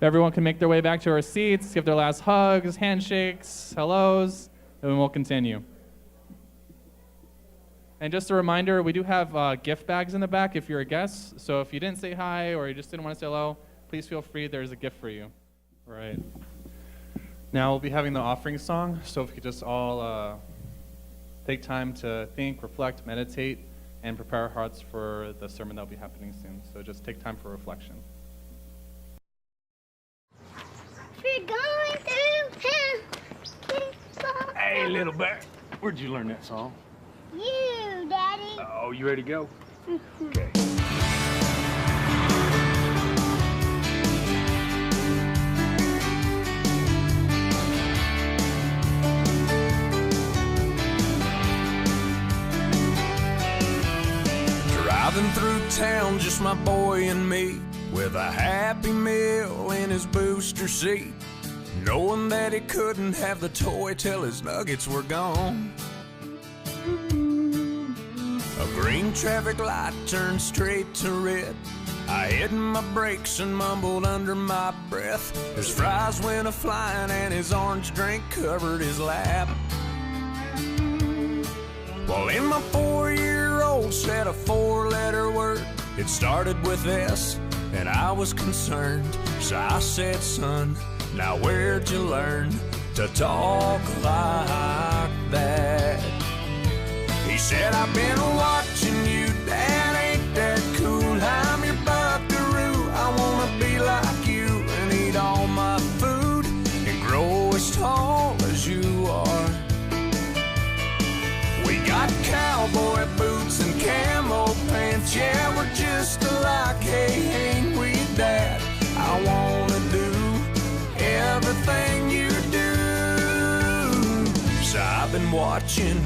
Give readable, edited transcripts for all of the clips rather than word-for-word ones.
If everyone can make their way back to our seats, give their last hugs, handshakes, hellos, and we'll continue. And just a reminder, we do have gift bags in the back if you're a guest. So if you didn't say hi or you just didn't want to say hello, please feel free. There's a gift for you. All right. Now we'll be having the offering song. So if you could just all take time to think, reflect, meditate, and prepare our hearts for the sermon that will be happening soon. So just take time for reflection. We're going through town. Hey, little bear. Where'd you learn that song? You, Daddy. Oh, you ready to go? Okay. Driving through town, just my boy and me, with a Happy Meal in his booster seat, knowing that he couldn't have the toy till his nuggets were gone. A green traffic light turned straight to red. I hit my brakes and mumbled under my breath. His fries went a-flying and his orange drink covered his lap. Well, then my 4-year-old said a 4-letter word. It started with S, and I was concerned. So I said, son, now where'd you learn to talk like that? He said, I've been watching you, Dad, ain't that cool? I'm your buckaroo, I wanna be like you and eat all my food and grow as tall as you are. We got cowboy boots and camo pants, yeah, we're just alike, hey, ain't we, Dad? I wanna do everything you do, so I've been watching you.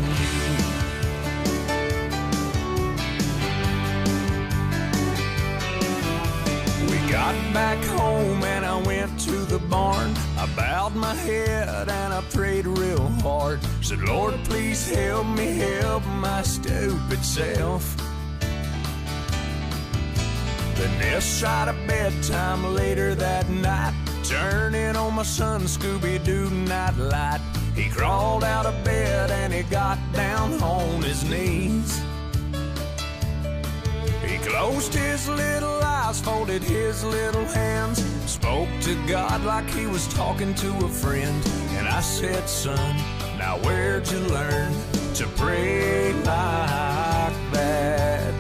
Got back home and I went to the barn. I bowed my head and I prayed real hard. Said, Lord, please help me help my stupid self. Then this side of bedtime later that night, turning on my son Scooby-Doo nightlight. He crawled out of bed and he got down on his knees. He closed his little eyes, folded his little hands, spoke to God like he was talking to a friend. And I said, son, now where'd you learn to pray like that?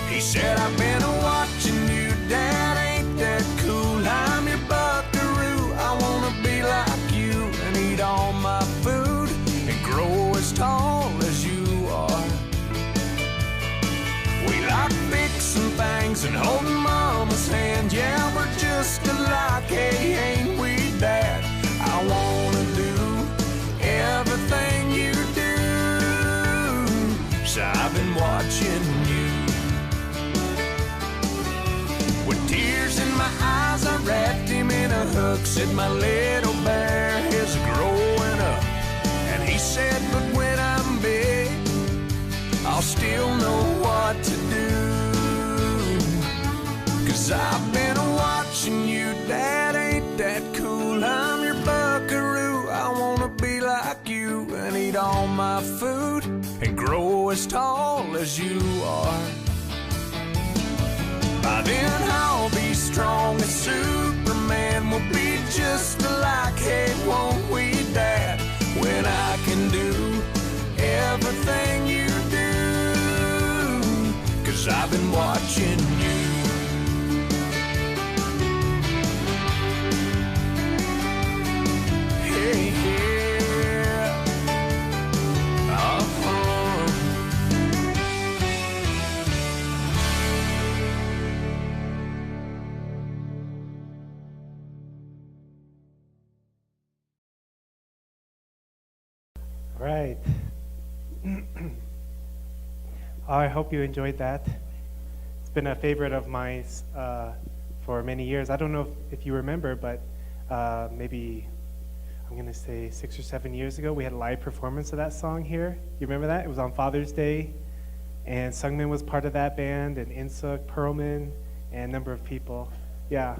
He said, I've been watching you, Dad, ain't that cool? I'm your buckaroo, I wanna be like you and eat all my food and grow as tall as you are. We like fixing things and holding Mama's hand. Yeah, we're just alike, hey, ain't we, Dad? I wanna do everything you do, so I've been watching you. With tears in my eyes, I wrapped him in a hug. Said, my little bear is growing up. And he said, but when I'm big, I'll still know what to do. 'Cause I've been watching you, Dad, ain't that cool? I'm your buckaroo, I wanna be like you and eat all my food and grow as tall as you are. By then I'll be strong as Superman, we'll be just alike, hey, won't we, Dad? When I can do everything you do, 'cause I've been watching you. Hey, yeah. All right. I hope you enjoyed that. It's been a favorite of mine for many years. I don't know if you remember, but maybe, I'm going to say 6 or 7 years ago, we had a live performance of that song here. You remember that? It was on Father's Day, and Sungmin was part of that band, and Insuk, Perlman, and a number of people. Yeah.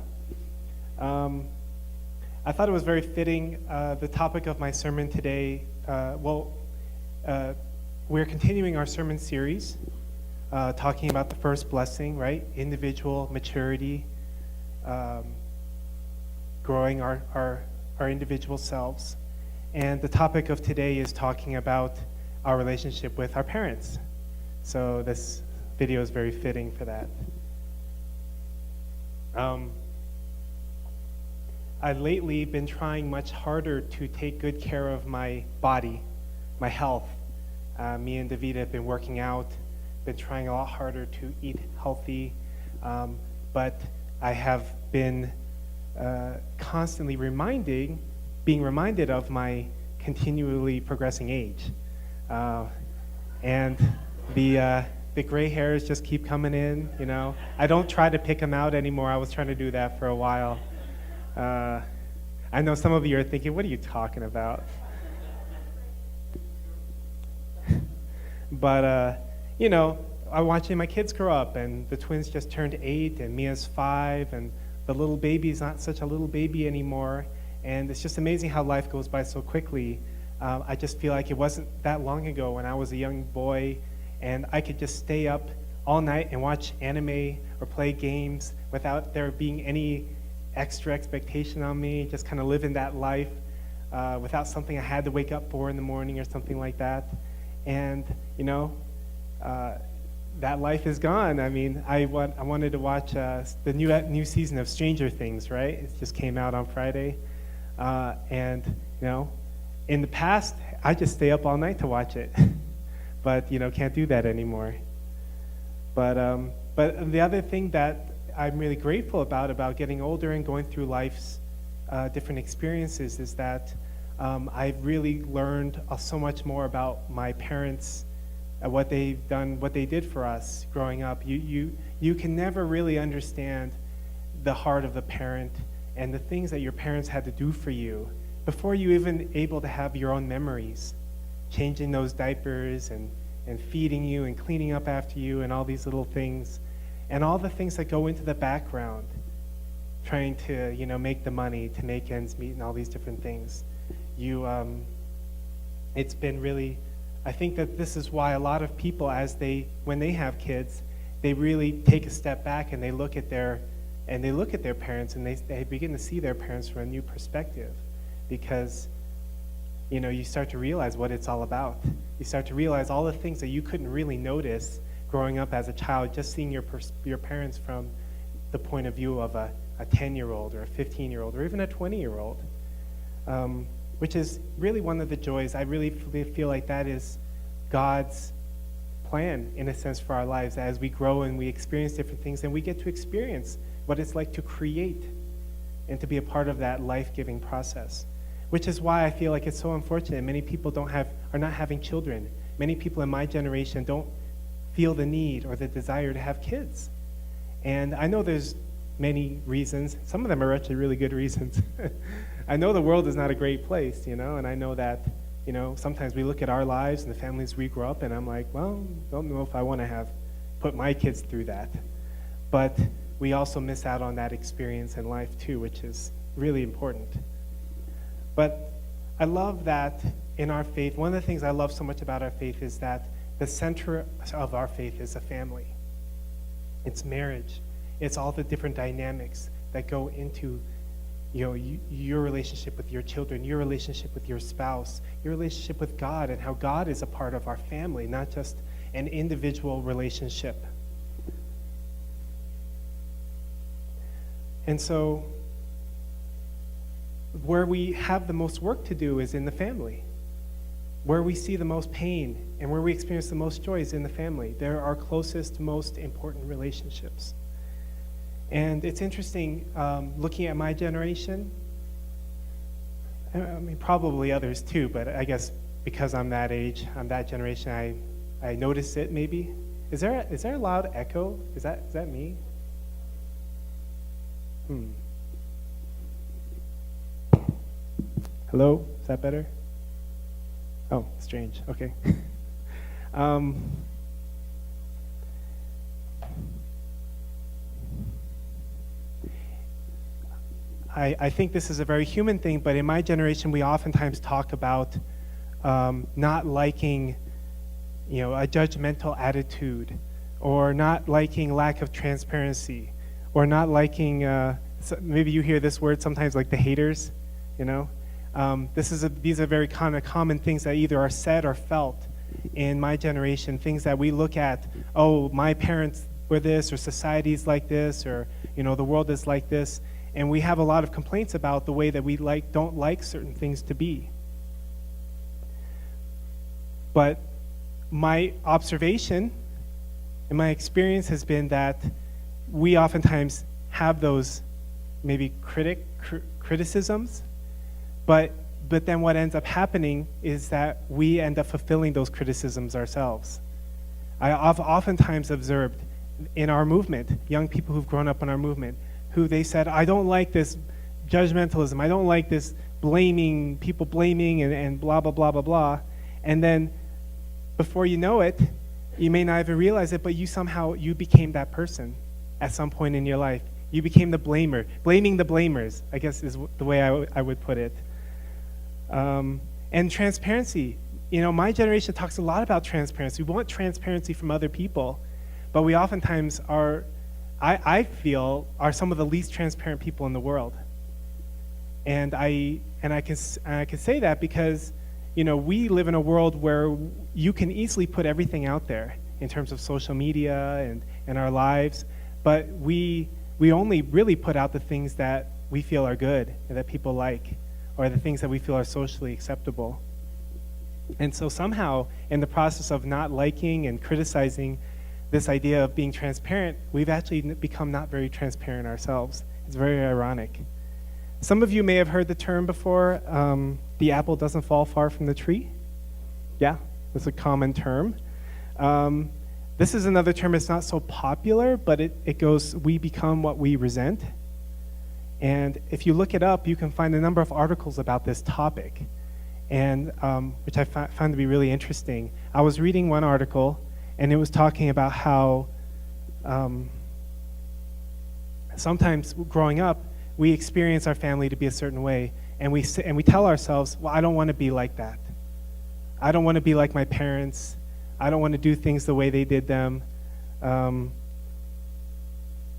I thought it was very fitting. The topic of my sermon today, we're continuing our sermon series, talking about the first blessing, right? Individual maturity, growing our individual selves. And the topic of today is talking about our relationship with our parents. So this video is very fitting for that. I've lately been trying much harder to take good care of my body, my health. Me and Davida have been working out, been trying a lot harder to eat healthy, but I have been constantly being reminded of my continually progressing age. And the gray hairs just keep coming in, you know. I don't try to pick them out anymore. I was trying to do that for a while. I know some of you are thinking, what are you talking about? But, you know, I'm watching my kids grow up, and the twins just turned 8, and Mia's 5, and the little baby's not such a little baby anymore. And it's just amazing how life goes by so quickly. I just feel like it wasn't that long ago when I was a young boy, and I could just stay up all night and watch anime or play games without there being any extra expectation on me, just kind of living that life without something I had to wake up for in the morning or something like that. And, you know, that life is gone. I mean, I wanted to watch the new season of Stranger Things, right? It just came out on Friday. And, you know, in the past, I just stay up all night to watch it. But, you know, can't do that anymore. But the other thing that I'm really grateful about getting older and going through life's different experiences is that I've really learned so much more about my parents, what they've done, what they did for us growing up. You can never really understand the heart of the parent and the things that your parents had to do for you before you even able to have your own memories, changing those diapers and feeding you and cleaning up after you and all these little things. And all the things that go into the background, trying to, you know, make the money, to make ends meet and all these different things. It's been really, I think that this is why a lot of people, when they have kids, they really take a step back and they look at their parents and they begin to see their parents from a new perspective, because, you know, you start to realize what it's all about. You start to realize all the things that you couldn't really notice growing up as a child, just seeing your parents from the point of view of a 10-year-old or a 15-year-old or even a 20-year-old, which is really one of the joys. I really feel like that is God's plan, in a sense, for our lives. As we grow and we experience different things, and we get to experience what it's like to create and to be a part of that life-giving process, which is why I feel like it's so unfortunate many people are not having children. Many people in my generation don't feel the need or the desire to have kids. And I know there's many reasons. Some of them are actually really good reasons. I know the world is not a great place, you know, and I know that, you know, sometimes we look at our lives and the families we grew up in, I'm like, well, don't know if I want to put my kids through that. But we also miss out on that experience in life too, which is really important. But I love that in our faith, one of the things I love so much about our faith is that the center of our faith is a family. It's marriage. It's all the different dynamics that go into, you know, your relationship with your children, your relationship with your spouse, your relationship with God, and how God is a part of our family, not just an individual relationship. And so, where we have the most work to do is in the family. Where we see the most pain and where we experience the most joy is in the family. They're our closest, most important relationships. And it's interesting, looking at my generation, I mean, probably others too, but I guess because I'm that age, I'm that generation, I notice it maybe. Is there a loud echo? Is that me? Hello? Is that better? Oh, strange. Okay. I think this is a very human thing, but in my generation, we oftentimes talk about not liking, a judgmental attitude, or not liking lack of transparency, or not liking, maybe you hear this word sometimes, like the haters, These are very kind of common things that either are said or felt in my generation, things that we look at, oh, my parents were this, or society's like this, or the world is like this, and we have a lot of complaints about the way that we don't like certain things to be. But my observation and my experience has been that we oftentimes have those maybe criticisms, but then what ends up happening is that we end up fulfilling those criticisms ourselves. I've oftentimes observed in our movement, young people who've grown up in our movement, who they said, I don't like this judgmentalism, I don't like this people blaming and blah, blah, blah, blah, blah. And then before you know it, you may not even realize it, but you became that person at some point in your life. You became the blamer, blaming the blamers, I guess is the way I would put it. And transparency. My generation talks a lot about transparency. We want transparency from other people, but we oftentimes I feel, are some of the least transparent people in the world. And I can say that because, we live in a world where you can easily put everything out there in terms of social media and our lives, but we only really put out the things that we feel are good and that people like, or the things that we feel are socially acceptable. And so somehow, in the process of not liking and criticizing this idea of being transparent, we've actually become not very transparent ourselves. It's very ironic. Some of you may have heard the term before, the apple doesn't fall far from the tree. Yeah, that's a common term. This is another term that's not so popular, but it goes, we become what we resent. And if you look it up, you can find a number of articles about this topic, and which I found to be really interesting. I was reading one article, and it was talking about how sometimes growing up, we experience our family to be a certain way, and we tell ourselves, well, I don't want to be like that. I don't want to be like my parents. I don't want to do things the way they did them.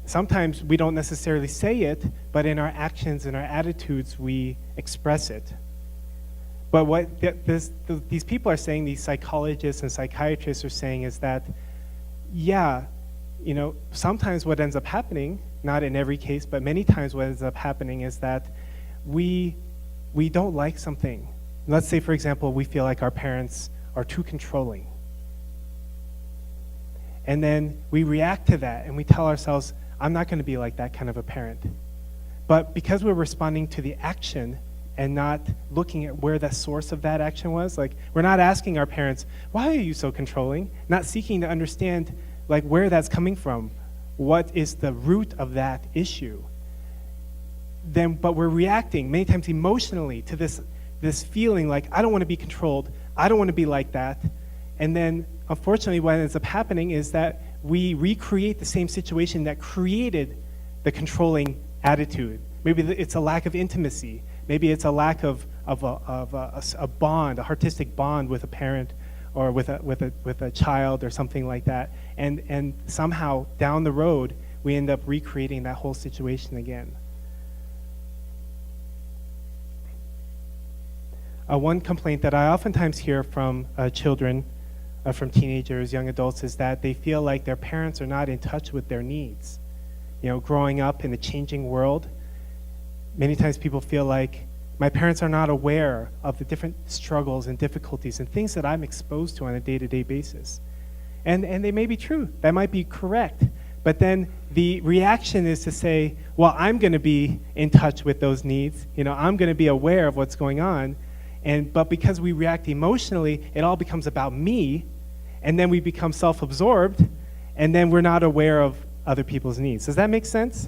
Sometimes we don't necessarily say it, but in our actions and our attitudes, we express it. But what these people are saying, these psychologists and psychiatrists are saying, is that, sometimes what ends up happening, not in every case, but many times what ends up happening is that we don't like something. Let's say, for example, we feel like our parents are too controlling. And then we react to that, and we tell ourselves, I'm not going to be like that kind of a parent. But because we're responding to the action and not looking at where the source of that action was, like we're not asking our parents, why are you so controlling? Not seeking to understand like where that's coming from. What is the root of that issue? But we're reacting many times emotionally to this feeling like, I don't want to be controlled. I don't want to be like that. And then unfortunately what ends up happening is that we recreate the same situation that created the controlling attitude. Maybe it's a lack of intimacy. Maybe it's a lack of a bond, a artistic bond with a parent or with a child or something like that. And somehow down the road, we end up recreating that whole situation again. One complaint that I oftentimes hear from children, from teenagers, young adults, is that they feel like their parents are not in touch with their needs. Growing up in a changing world, many times people feel like my parents are not aware of the different struggles and difficulties and things that I'm exposed to on a day-to-day basis. And they may be true. That might be correct. But then the reaction is to say, well, I'm going to be in touch with those needs. I'm going to be aware of what's going on. But because we react emotionally, it all becomes about me, and then we become self-absorbed, and then we're not aware of other people's needs. Does that make sense?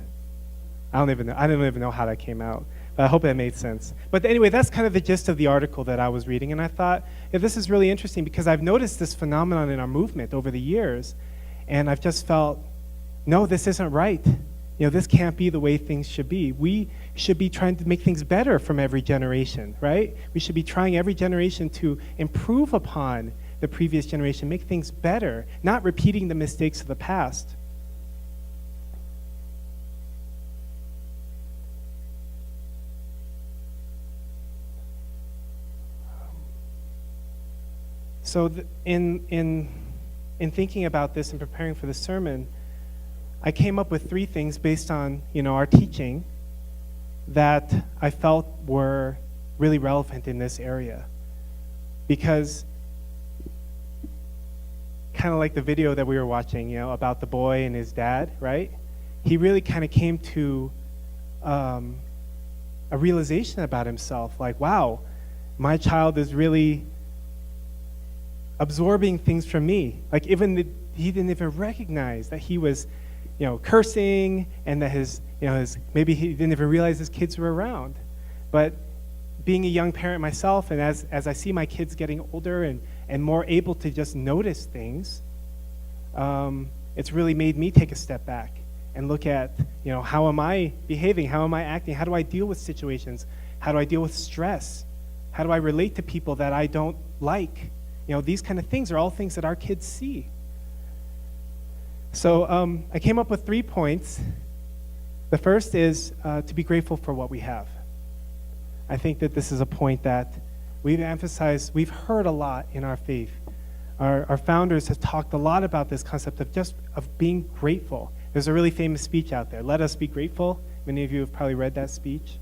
I don't even know how that came out, but I hope that made sense. But anyway, that's kind of the gist of the article that I was reading, and I thought, this is really interesting because I've noticed this phenomenon in our movement over the years, and I've just felt, no, this isn't right. this can't be the way things should be. We should be trying to make things better from every generation, right? We should be trying every generation to improve upon the previous generation, make things better, not repeating the mistakes of the past. So in thinking about this and preparing for the sermon, I came up with 3 things based on our teaching that I felt were really relevant in this area. Because kind of like the video that we were watching, about the boy and his dad, right? He really kind of came to a realization about himself, like, wow, my child is really absorbing things from me. Like he didn't even recognize that he was, cursing, and that his maybe he didn't even realize his kids were around. But being a young parent myself, and as I see my kids getting older and more able to just notice things, it's really made me take a step back and look at, how am I behaving? How am I acting? How do I deal with situations? How do I deal with stress? How do I relate to people that I don't like? These kind of things are all things that our kids see. So I came up with 3 points. The first is to be grateful for what we have. I think that this is a point that we've emphasized, we've heard a lot in our faith. Our founders have talked a lot about this concept of being grateful. There's a really famous speech out there, "Let us be grateful." Many of you have probably read that speech.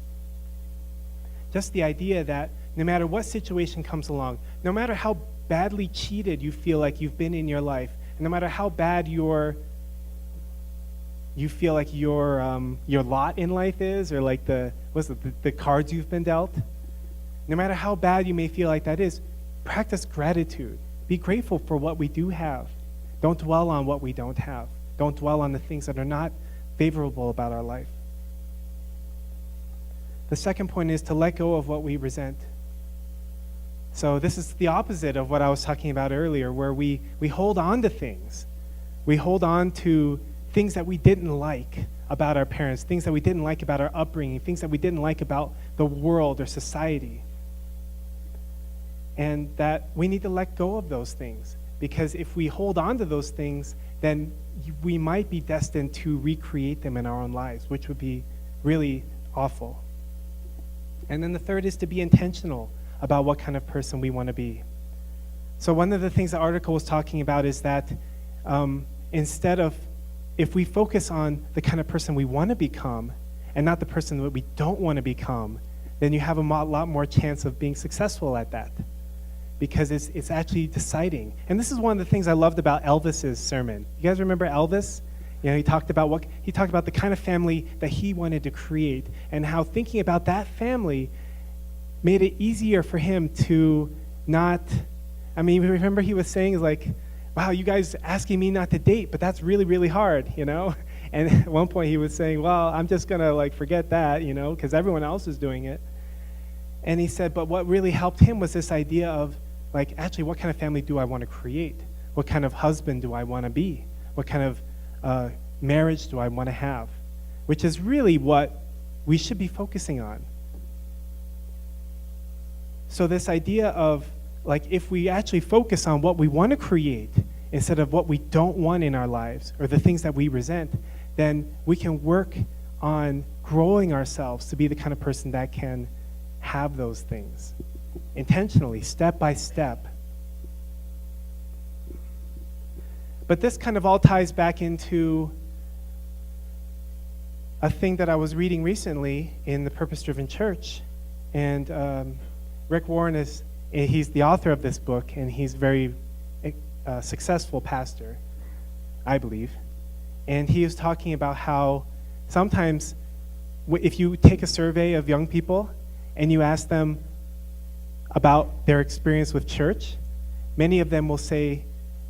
Just the idea that no matter what situation comes along, no matter how badly cheated you feel like you've been in your life, and no matter how bad you feel like your lot in life is, or like the cards you've been dealt, no matter how bad you may feel like that is, practice gratitude. Be grateful for what we do have. Don't dwell on what we don't have. Don't dwell on the things that are not favorable about our life. The second point is to let go of what we resent. So this is the opposite of what I was talking about earlier, where we hold on to things. We hold on to things that we didn't like about our parents, things that we didn't like about our upbringing, things that we didn't like about the world or society. And that we need to let go of those things, because if we hold on to those things, then we might be destined to recreate them in our own lives, which would be really awful. And then the third is to be intentional about what kind of person we want to be. So one of the things the article was talking about is that if we focus on the kind of person we want to become and not the person that we don't want to become, then you have a lot more chance of being successful at that, because it's actually deciding. And this is one of the things I loved about Elvis's sermon. You guys remember Elvis? He talked about the kind of family that he wanted to create, and how thinking about that family made it easier for him to not, remember he was saying, like, wow, you guys asking me not to date, but that's really, really hard, And at one point he was saying, well, I'm just going to forget that, because everyone else is doing it. And he said, but what really helped him was this idea of, actually, what kind of family do I want to create? What kind of husband do I want to be? What kind of marriage do I want to have? Which is really what we should be focusing on. So this idea of, if we actually focus on what we want to create instead of what we don't want in our lives, or the things that we resent, then we can work on growing ourselves to be the kind of person that can have those things intentionally, step by step. But this kind of all ties back into a thing that I was reading recently in the Purpose Driven Church. And Rick Warren he's the author of this book, and he's a very successful pastor, I believe. And he was talking about how sometimes if you take a survey of young people and you ask them about their experience with church, many of them will say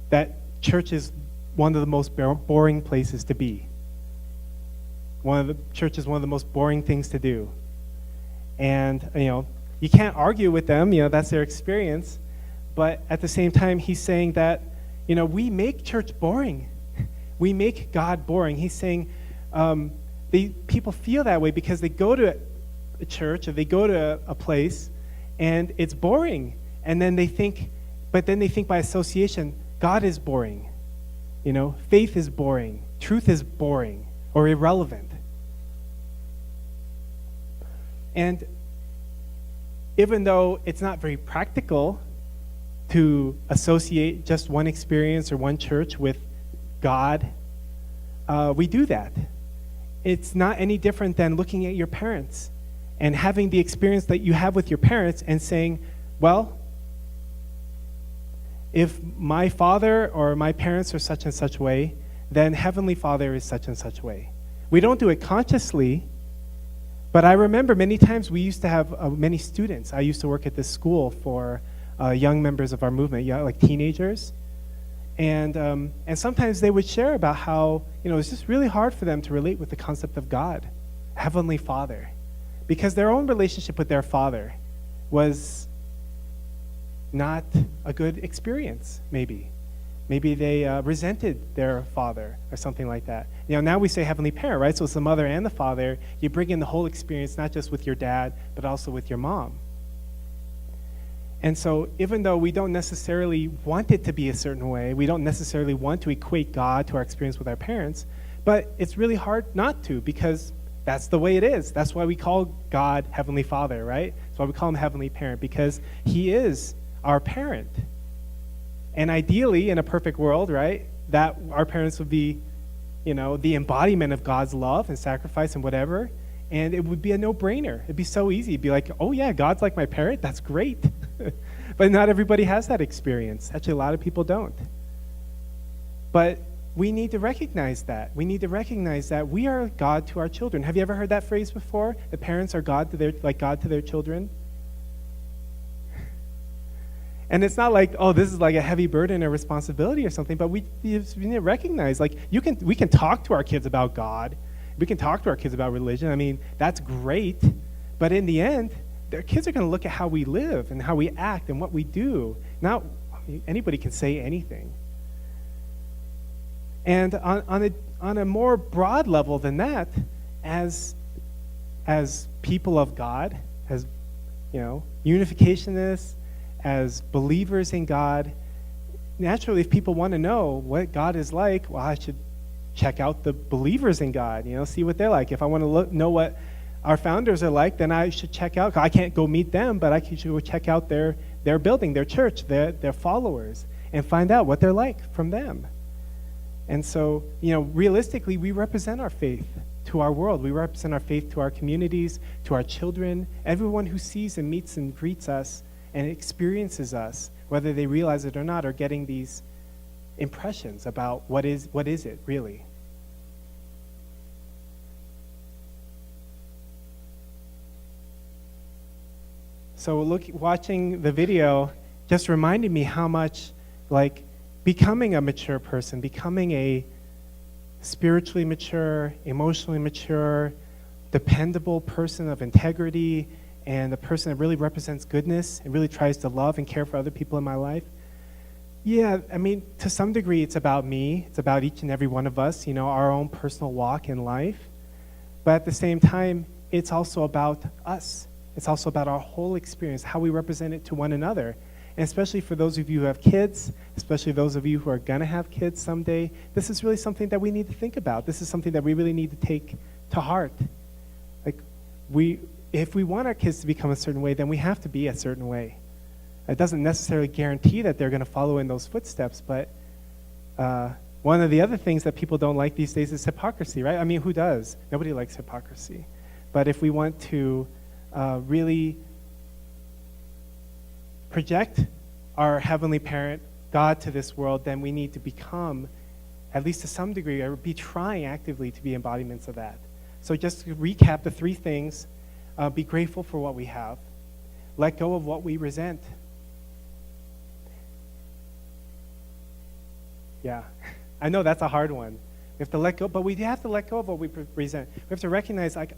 that church is one of the most boring places to be. Church is one of the most boring things to do. And, you can't argue with them, that's their experience. But at the same time, he's saying that, we make church boring. We make God boring. He's saying people feel that way because they go to a church or they go to a place and it's boring. And then they think by association, God is boring. Faith is boring. Truth is boring or irrelevant. And even though it's not very practical to associate just one experience or one church with God, we do that. It's not any different than looking at your parents and having the experience that you have with your parents and saying, well, if my father or my parents are such and such way, then Heavenly Father is such and such way. We don't do it consciously, but I remember many times we used to have many students. I used to work at this school for young members of our movement, like teenagers. And sometimes they would share about how, it's just really hard for them to relate with the concept of God, Heavenly Father, because their own relationship with their father was not a good experience, maybe. Maybe they resented their father or something like that. Now we say heavenly parent, right? So it's the mother and the father. You bring in the whole experience, not just with your dad, but also with your mom. And so even though we don't necessarily want it to be a certain way, we don't necessarily want to equate God to our experience with our parents, but it's really hard not to because that's the way it is. That's why we call God Heavenly Father, right? That's why we call him Heavenly Parent, because he is our parent. And ideally, in a perfect world, right, that our parents would be, the embodiment of God's love and sacrifice and whatever, and it would be a no-brainer. It'd be so easy. It'd be like, oh yeah, God's like my parent? That's great. But not everybody has that experience. Actually, a lot of people don't. But we need to recognize that. We need to recognize that we are God to our children. Have you ever heard that phrase before? The parents are God to their children? And it's not like, oh, this is like a heavy burden or responsibility or something, but we need to recognize, like, we can talk to our kids about God. We can talk to our kids about religion. I mean, that's great. But in the end, their kids are going to look at how we live and how we act and what we do. Not anybody can say anything. And on a more broad level than that, as people of God, as unificationists, as believers in God, naturally, if people want to know what God is like, well, I should check out the believers in God, see what they're like. If I want to know what our founders are like, then I should check out, I can't go meet them, but I should go check out their building, their church, their followers, and find out what they're like from them. And so, realistically, we represent our faith to our world. We represent our faith to our communities, to our children, everyone who sees and meets and greets us and experiences us, whether they realize it or not, are getting these impressions about what is it really. So watching the video just reminded me how much, like, becoming a mature person, becoming a spiritually mature, emotionally mature, dependable person of integrity, and a person that really represents goodness and really tries to love and care for other people in my life. Yeah, I mean, to some degree, it's about me. It's about each and every one of us, our own personal walk in life. But at the same time, it's also about us. It's also about our whole experience, how we represent it to one another. And especially for those of you who have kids, especially those of you who are going to have kids someday, this is really something that we need to think about. This is something that we really need to take to heart. Like, if we want our kids to become a certain way, then we have to be a certain way. It doesn't necessarily guarantee that they're going to follow in those footsteps, but one of the other things that people don't like these days is hypocrisy, right? I mean, who does? Nobody likes hypocrisy. But if we want to really project our Heavenly Parent, God, to this world, then we need to become, at least to some degree, or be trying actively to be embodiments of that. So just to recap the three things: be grateful for what we have, let go of what we resent. Yeah, I know that's a hard one. We have to let go, but we have to let go of what we resent. We have to recognize, like,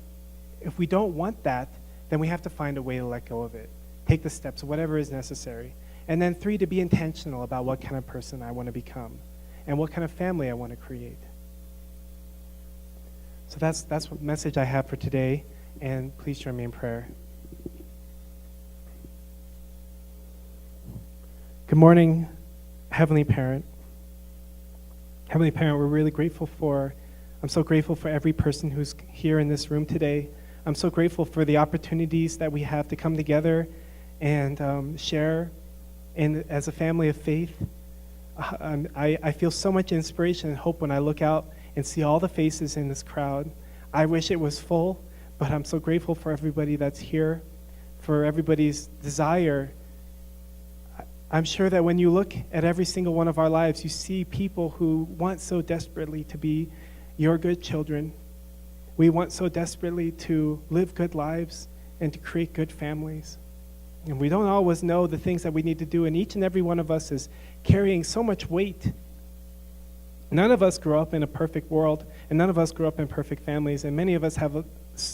if we don't want that, then we have to find a way to let go of it. Take the steps, whatever is necessary. And then 3, to be intentional about what kind of person I want to become and what kind of family I want to create. So that's what message I have for today, and please join me in prayer. Good morning, Heavenly Parent. Heavenly Parent, we're really grateful I'm so grateful for every person who's here in this room today. I'm so grateful for the opportunities that we have to come together and share as a family of faith. I feel so much inspiration and hope when I look out and see all the faces in this crowd. I wish it was full, but I'm so grateful for everybody that's here, for everybody's desire. I'm sure that when you look at every single one of our lives, you see people who want so desperately to be your good children. We want so desperately to live good lives and to create good families. And we don't always know the things that we need to do, and each and every one of us is carrying so much weight. None of us grew up in a perfect world, and none of us grew up in perfect families, and many of us have a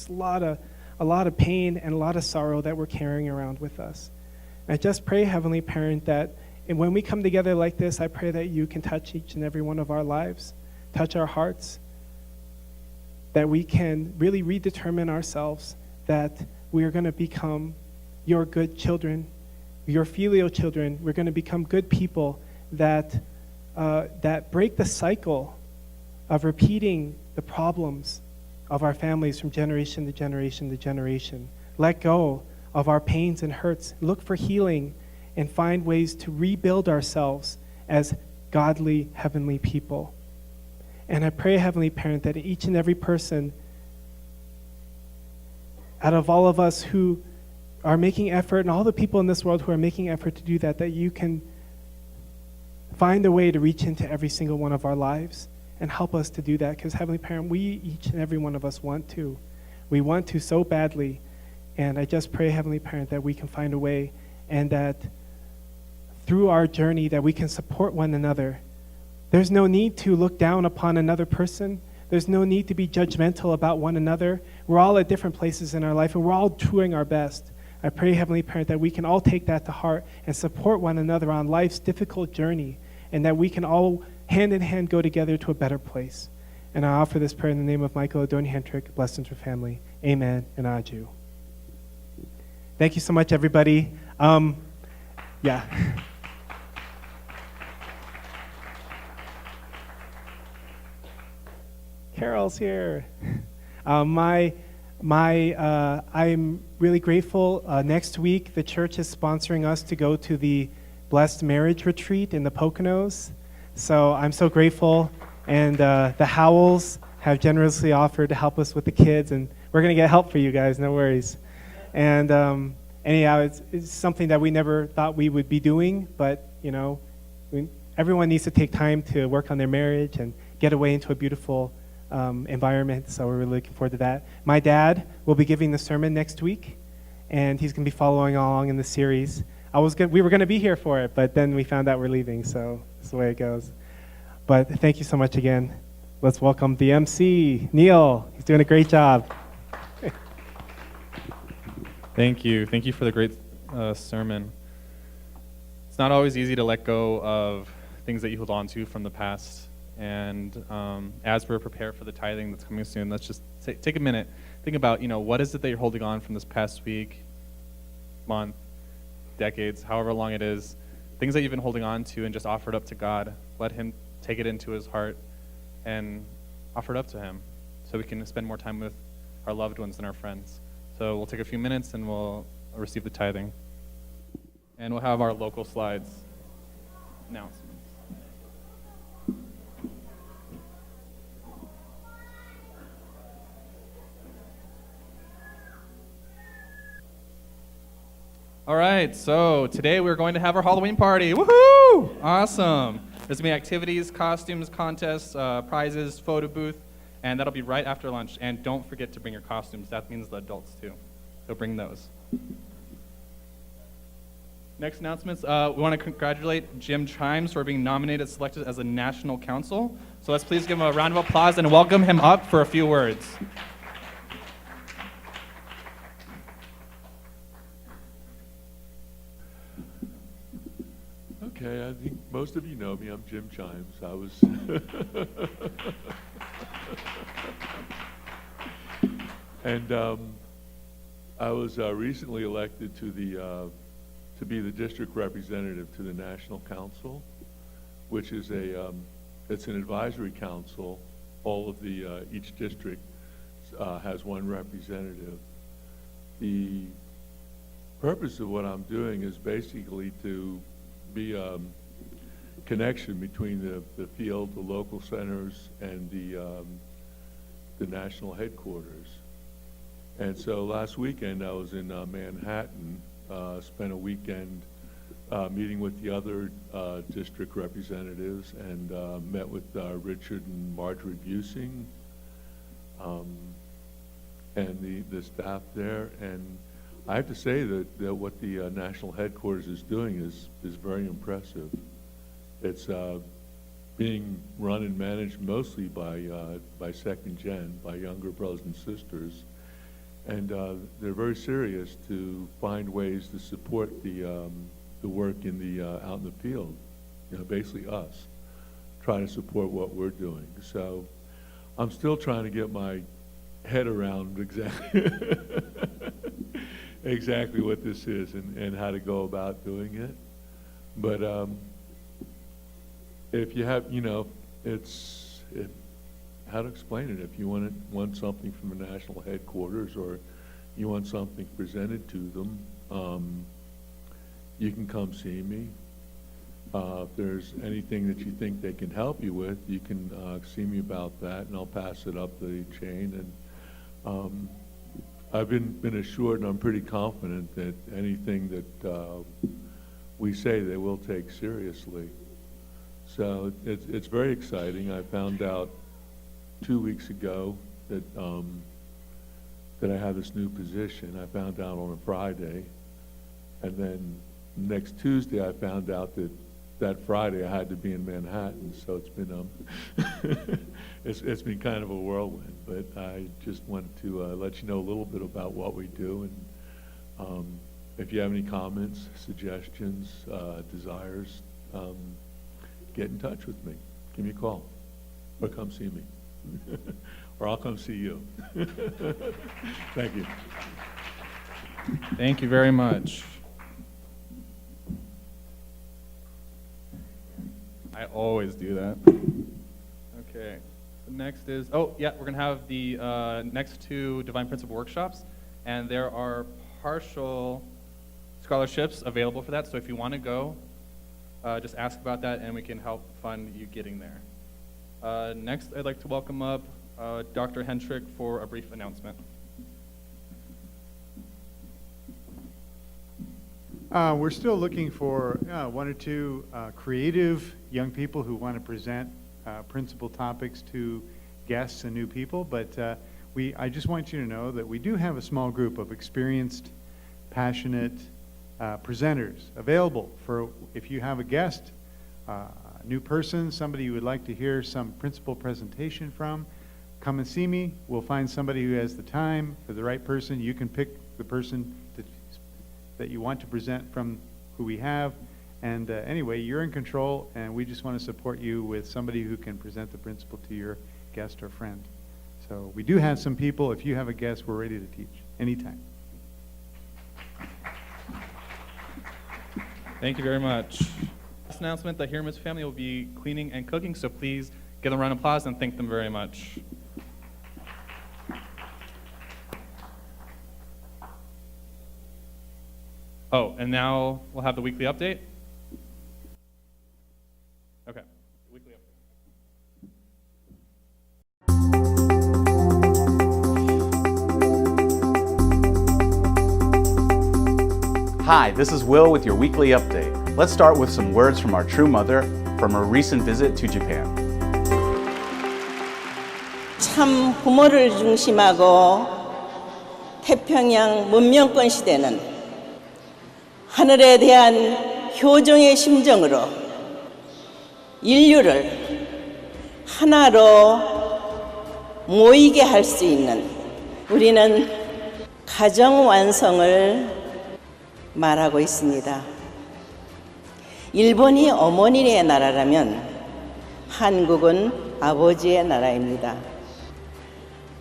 lot of pain and a lot of sorrow that we're carrying around with us. And I just pray, Heavenly Parent, that when we come together like this, I pray that you can touch each and every one of our lives, touch our hearts, that we can really redetermine ourselves, that we are going to become your good children, your filial children. We're going to become good people that break the cycle of repeating the problems of our families from generation to generation to generation. Let go of our pains and hurts. Look for healing and find ways to rebuild ourselves as godly, heavenly people. And I pray, Heavenly Parent, that each and every person out of all of us who are making effort, and all the people in this world who are making effort to do that, that you can find a way to reach into every single one of our lives and help us to do that. Because, Heavenly Parent, we, each and every one of us, want to. We want to so badly. And I just pray, Heavenly Parent, that we can find a way, and that through our journey that we can support one another. There's no need to look down upon another person. There's no need to be judgmental about one another. We're all at different places in our life, and we're all doing our best. I pray, Heavenly Parent, that we can all take that to heart and support one another on life's difficult journey, and that we can all hand in hand go together to a better place. And I offer this prayer in the name of Michael Adoni Hendrick, blessings for family. Amen and Aju. Thank you so much, everybody. Yeah. Carol's here. I'm really grateful. Next week, the church is sponsoring us to go to the Blessed Marriage Retreat in the Poconos. So I'm so grateful. And the Howells have generously offered to help us with the kids, and we're going to get help for you guys, no worries. And anyhow, it's something that we never thought we would be doing, but, everyone needs to take time to work on their marriage and get away into a beautiful environment, so we're really looking forward to that. My dad will be giving the sermon next week, and he's going to be following along in the series. We were going to be here for it, but then we found out we're leaving, so that's the way it goes. But thank you so much again. Let's welcome the MC, Neil. He's doing a great job. Thank you. Thank you for the great sermon. It's not always easy to let go of things that you hold on to from the past. And as we're prepared for the tithing that's coming soon, let's just take a minute. Think about, what is it that you're holding on from this past week, month, decades, however long it is. Things that you've been holding on to, and just offer it up to God. Let Him take it into His heart and offer it up to Him so we can spend more time with our loved ones and our friends. So we'll take a few minutes and we'll receive the tithing. And we'll have our local slides announcements. All right, so today we're going to have our Halloween party. Woohoo! Awesome. There's going to be activities, costumes, contests, prizes, photo booth, and that'll be right after lunch. And don't forget to bring your costumes. That means the adults too. So bring those. Next announcements, we want to congratulate Jim Chimes for being nominated, selected as a national council. So let's please give him a round of applause and welcome him up for a few words. Okay, I think most of you know me. I'm Jim Chimes. I was And I was recently elected to to be the district representative to the National Council, which is it's an advisory council. All of each district has one representative. The purpose of what I'm doing is basically to be a connection between the field, the local centers, and the national headquarters. And so last weekend I was in Manhattan, spent a weekend meeting with the other district representatives, and met with Richard and Marjorie Busing and the staff there. And I have to say that what the national headquarters is doing is very impressive. It's being run and managed mostly by second gen, by younger brothers and sisters. And they're very serious to find ways to support the work out in the field. Basically us, trying to support what we're doing. So I'm still trying to get my head around exactly what this is and how to go about doing it. But if you have, how to explain it? If you want something from the national headquarters, or you want something presented to them, you can come see me. If there's anything that you think they can help you with, you can see me about that, and I'll pass it up the chain. And I've been assured, and I'm pretty confident that anything that we say, they will take seriously. So it's very exciting. I found out 2 weeks ago that I have this new position. I found out on a Friday, and then next Tuesday I found out that Friday I had to be in Manhattan. So it's been it's been kind of a whirlwind. But I just wanted to let you know a little bit about what we do, and if you have any comments, suggestions, desires, get in touch with me. Give me a call, or come see me. Or I'll come see you. Thank you. Thank you very much. I always do that. Okay. Next is, we're going to have the next two Divine Principle workshops, and there are partial scholarships available for that. So if you want to go, just ask about that, and we can help fund you getting there. Next, I'd like to welcome up Dr. Hentrick for a brief announcement. We're still looking for one or two creative young people who want to present principal topics to guests and new people, but I just want you to know that we do have a small group of experienced, passionate presenters available for if you have a guest, new person, somebody you would like to hear some principal presentation from, come and see me. We'll find somebody who has the time for the right person. You can pick the person that you want to present from who we have. And anyway, you're in control, and we just want to support you with somebody who can present the principle to your guest or friend. So we do have some people. If you have a guest, we're ready to teach anytime. Thank you very much. This announcement, the Hiramitsu family will be cleaning and cooking, so please give them a round of applause and thank them very much. Oh, and now we'll have the weekly update. Okay, weekly update. Hi, this is Will with your weekly update. Let's start with some words from our true mother from her recent visit to Japan. 참 부모를 중심하고 태평양 문명권 시대는 하늘에 대한 효종의 심정으로 인류를 하나로 모이게 할 수 있는 우리는 가정 완성을 말하고 있습니다. 일본이 어머니의 나라라면 한국은 아버지의 나라입니다.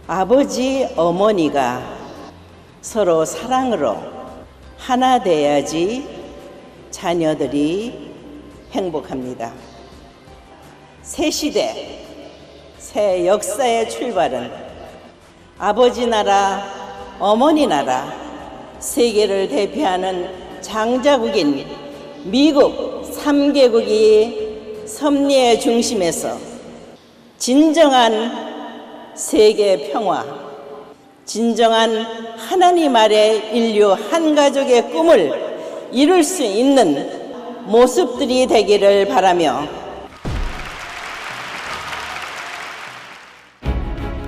아버지, 어머니가 서로 사랑으로 하나 돼야지 자녀들이 행복합니다. 새 시대, 새 역사의 출발은 아버지 나라, 어머니 나라, 세계를 대표하는 장자국인 미국 3개국이 섭리의 중심에서 진정한 세계 평화, 진정한 하나님 아래 인류 한 가족의 꿈을 이룰 수 있는 모습들이 되기를 바라며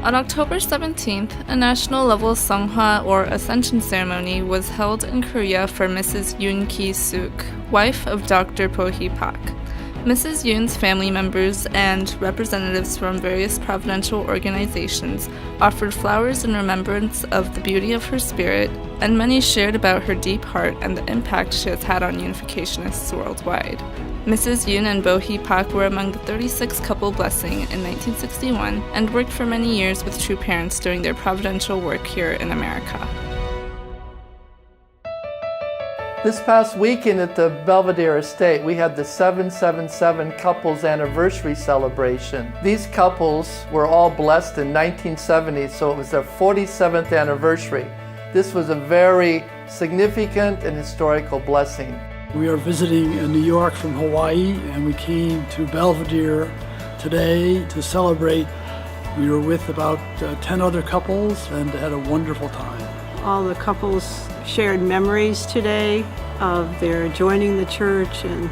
On October 17th, a national-level Songhwa or Ascension ceremony was held in Korea for Mrs. Yoon Ki-suk, wife of Dr. Po Hee-pak. Mrs. Yoon's family members and representatives from various providential organizations offered flowers in remembrance of the beauty of her spirit, and many shared about her deep heart and the impact she has had on unificationists worldwide. Mrs. Yoon and Bo Hee-pak were among the 36 couple blessing in 1961 and worked for many years with True Parents during their providential work here in America. This past weekend at the Belvedere Estate, we had the 777 couples anniversary celebration. These couples were all blessed in 1970, so it was their 47th anniversary. This was a very significant and historical blessing. We are visiting in New York from Hawaii, and we came to Belvedere today to celebrate. We were with about 10 other couples and had a wonderful time. All the couples shared memories today of their joining the church and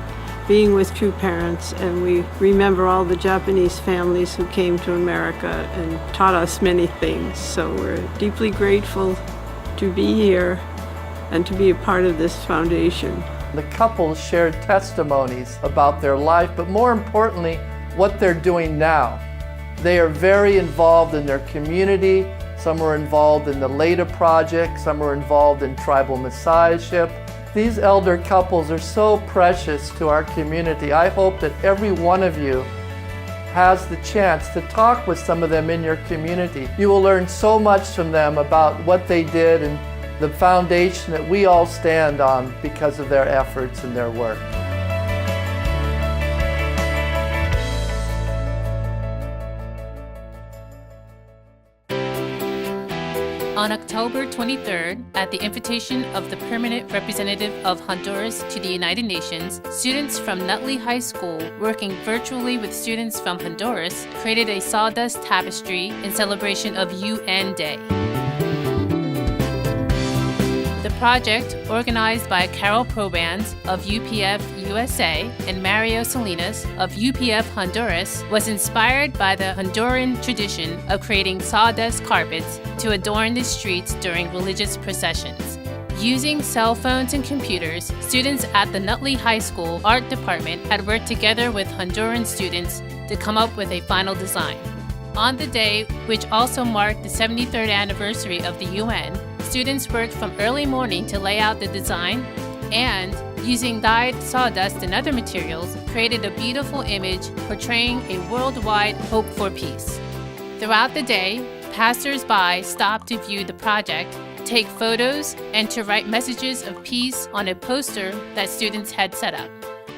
being with True Parents, and we remember all the Japanese families who came to America and taught us many things. So we're deeply grateful to be here and to be a part of this foundation. The couples shared testimonies about their life, but more importantly, what they're doing now. They are very involved in their community. Some were involved in the LEDA project, some were involved in tribal messiahship. These elder couples are so precious to our community. I hope that every one of you has the chance to talk with some of them in your community. You will learn so much from them about what they did and the foundation that we all stand on because of their efforts and their work. On October 23rd, at the invitation of the Permanent Representative of Honduras to the United Nations, students from Nutley High School, working virtually with students from Honduras, created a sawdust tapestry in celebration of UN Day. The project, organized by Carol Probans of UPF USA and Mario Salinas of UPF Honduras, was inspired by the Honduran tradition of creating sawdust carpets to adorn the streets during religious processions. Using cell phones and computers, students at the Nutley High School art department had worked together with Honduran students to come up with a final design. On the day, which also marked the 73rd anniversary of the UN, students worked from early morning to lay out the design and, using dyed sawdust and other materials, created a beautiful image portraying a worldwide hope for peace. Throughout the day, passers-by stopped to view the project, take photos, and to write messages of peace on a poster that students had set up.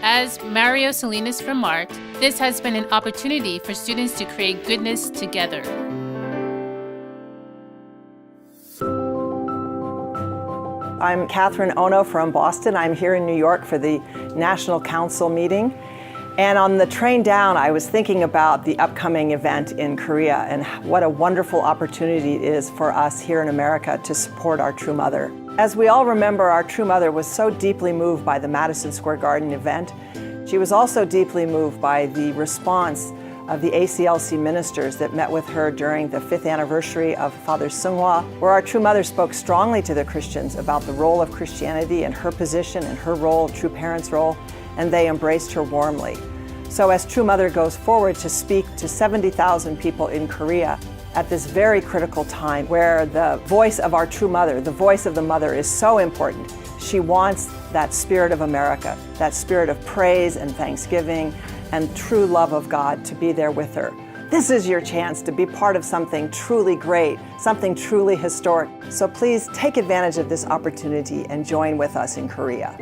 As Mario Salinas remarked, this has been an opportunity for students to create goodness together. I'm Catherine Ono from Boston. I'm here in New York for the National Council meeting. And on the train down, I was thinking about the upcoming event in Korea and what a wonderful opportunity it is for us here in America to support our True Mother. As we all remember, our True Mother was so deeply moved by the Madison Square Garden event. She was also deeply moved by the response of the ACLC ministers that met with her during the 5th anniversary of Father Seung-hwa, where our True Mother spoke strongly to the Christians about the role of Christianity and her position and her role, True Parents' role, and they embraced her warmly. So as True Mother goes forward to speak to 70,000 people in Korea at this very critical time where the voice of our True Mother, the voice of the mother, is so important, she wants that spirit of America, that spirit of praise and thanksgiving and true love of God to be there with her. This is your chance to be part of something truly great, something truly historic. So please take advantage of this opportunity and join with us in Korea.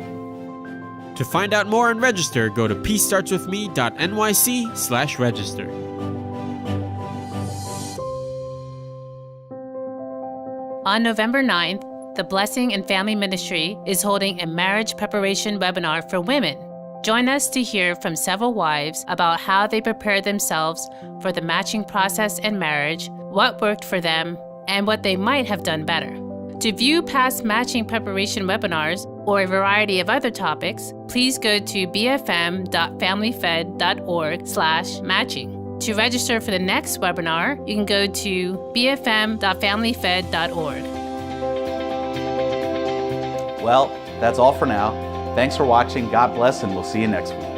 To find out more and register, go to peacestartswithme.nyc/register. On November 9th, the Blessing and Family Ministry is holding a marriage preparation webinar for women. Join us to hear from several wives about how they prepared themselves for the matching process and marriage, what worked for them, and what they might have done better. To view past matching preparation webinars or a variety of other topics, please go to bfm.familyfed.org/matching. To register for the next webinar, you can go to bfm.familyfed.org. Well, that's all for now. Thanks for watching. God bless, and we'll see you next week.